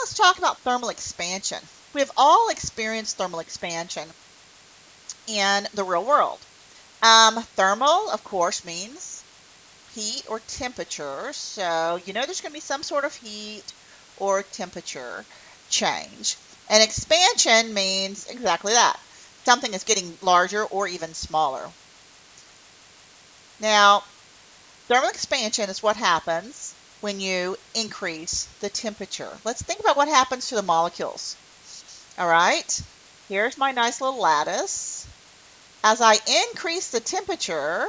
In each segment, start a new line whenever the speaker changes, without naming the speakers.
let's talk about thermal expansion. We've all experienced thermal expansion in the real world. Thermal, of course, means heat or temperature. So you know there's going to be some sort of heat or temperature change. And expansion means exactly that. Something is getting larger or even smaller. Now, thermal expansion is what happens when you increase the temperature. Let's think about what happens to the molecules. All right, here's my nice little lattice. As I increase the temperature,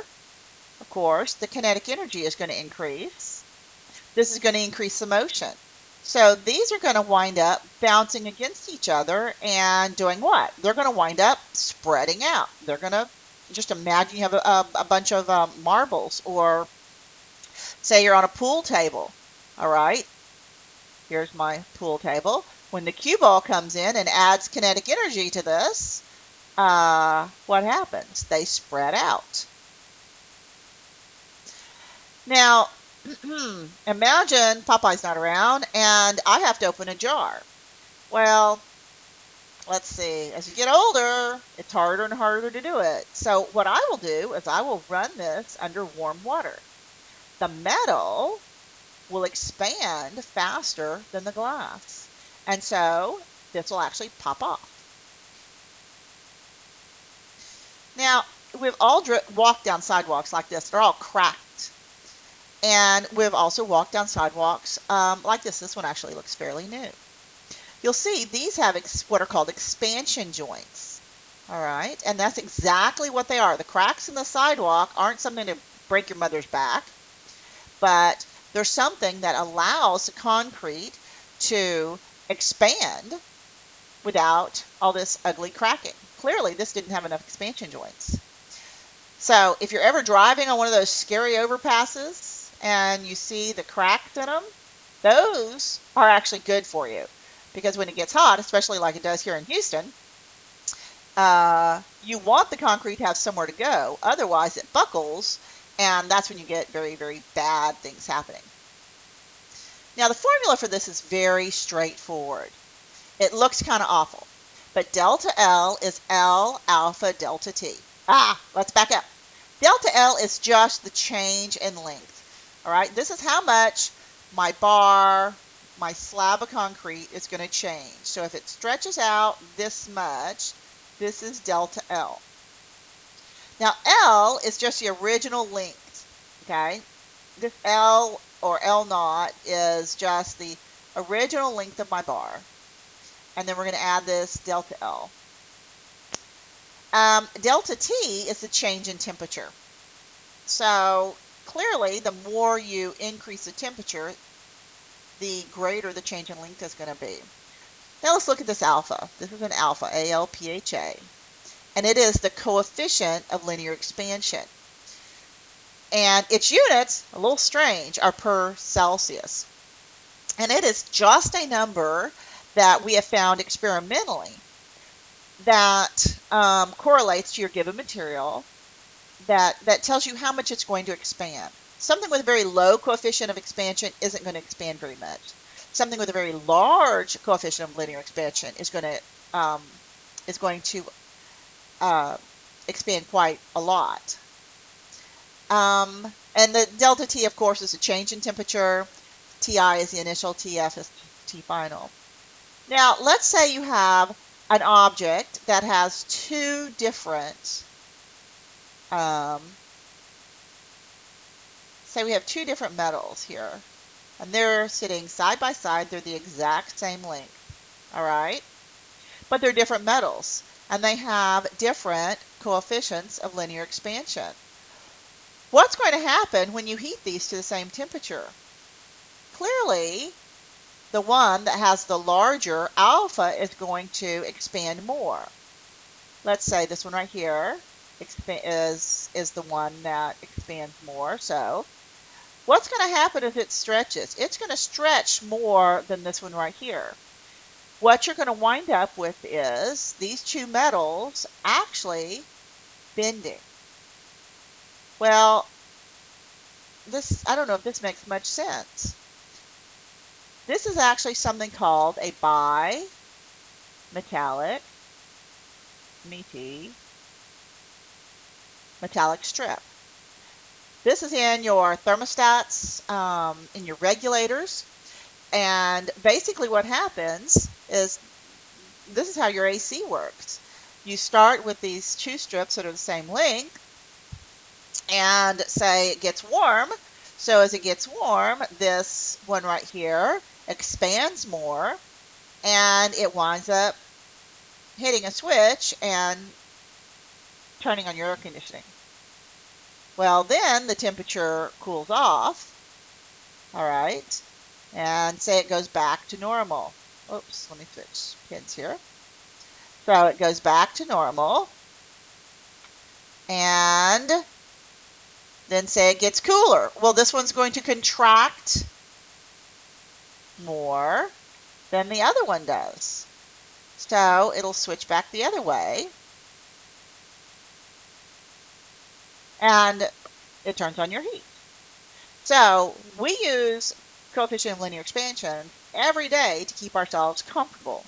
of course, the kinetic energy is going to increase. This is going to increase the motion. So these are going to wind up bouncing against each other and doing what? They're going to wind up spreading out. They're going to, just imagine you have a bunch of marbles, or say you're on a pool table. All right, here's my pool table. When the cue ball comes in and adds kinetic energy to this, what happens? They spread out. Now, imagine Popeye's not around and I have to open a jar. Well, let's see, as you get older, it's harder and harder to do it. So what I will do is I will run this under warm water. The metal will expand faster than the glass. And so this will actually pop off. Now, we've all walked down sidewalks like this. They're all cracked. And we've also walked down sidewalks like this. This one actually looks fairly new. You'll see these have what are called expansion joints. All right, and that's exactly what they are. The cracks in the sidewalk aren't something to break your mother's back, but they're something that allows the concrete to expand without all this ugly cracking. Clearly, this didn't have enough expansion joints. So if you're ever driving on one of those scary overpasses and you see the cracks in them, those are actually good for you, because when it gets hot, especially like it does here in Houston, you want the concrete to have somewhere to go. Otherwise, it buckles, and that's when you get very, very bad things happening. Now, the formula for this is very straightforward. It looks kind of awful, but delta L is L alpha delta T. Let's back up. Delta L is just the change in length. All right, this is how much my bar, my slab of concrete is going to change. So if it stretches out this much, this is delta L. Now L is just the original length, okay? This L or L naught is just the original length of my bar. And then we're going to add this delta L. Delta T is the change in temperature. So clearly, the more you increase the temperature, the greater the change in length is going to be. Now let's look at this alpha. This is an alpha, A-L-P-H-A. And it is the coefficient of linear expansion. And its units, a little strange, are per Celsius. And it is just a number that we have found experimentally that correlates to your given material, that tells you how much it's going to expand. Something with a very low coefficient of expansion isn't going to expand very much. Something with a very large coefficient of linear expansion is going to expand quite a lot. And the delta T, of course, is a change in temperature. Ti is the initial, Tf is T final. Now, let's say you have an object that has two different, say we have two different metals here, and they're sitting side by side. They're the exact same length, all right? But they're different metals, and they have different coefficients of linear expansion. What's going to happen when you heat these to the same temperature? Clearly, the one that has the larger alpha is going to expand more. Let's say this one right here is the one that expands more. So what's going to happen if it stretches? It's going to stretch more than this one right here. What you're going to wind up with is these two metals actually bending. Well, I don't know if this makes much sense. This is actually something called a bimetallic metallic strip. This is in your thermostats, in your regulators, and basically what happens is this is how your AC works. You start with these two strips that are the same length, and say it gets warm. So as it gets warm, this one right here expands more, and it winds up hitting a switch and turning on your air conditioning. Well, then the temperature cools off, all right, and say it goes back to normal. Oops, let me switch pins here. So it goes back to normal, and then say it gets cooler. Well, this one's going to contract more than the other one does. So it'll switch back the other way, and it turns on your heat. So we use coefficient of linear expansion every day to keep ourselves comfortable.